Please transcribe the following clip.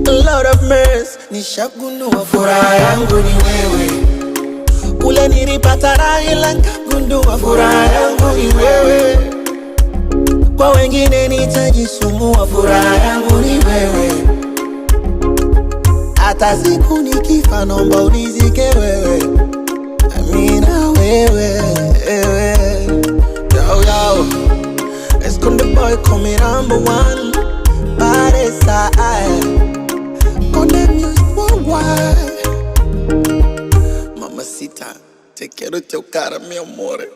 Lord of mercy, nishagundua furaha yangu ni wewe. Kule nilipata raha ila nikagundua furaha yangu ni wewe. Kwa wengine nitajisumbua, furaha yangu ni wewe. Hata siku nikifa naomba unizike wewe. Amina wewe. Yo yo, Esconde boy call me #1. Baddest Konde Music Worldwide. Mamacita, te quiero, teu cara, mi amore.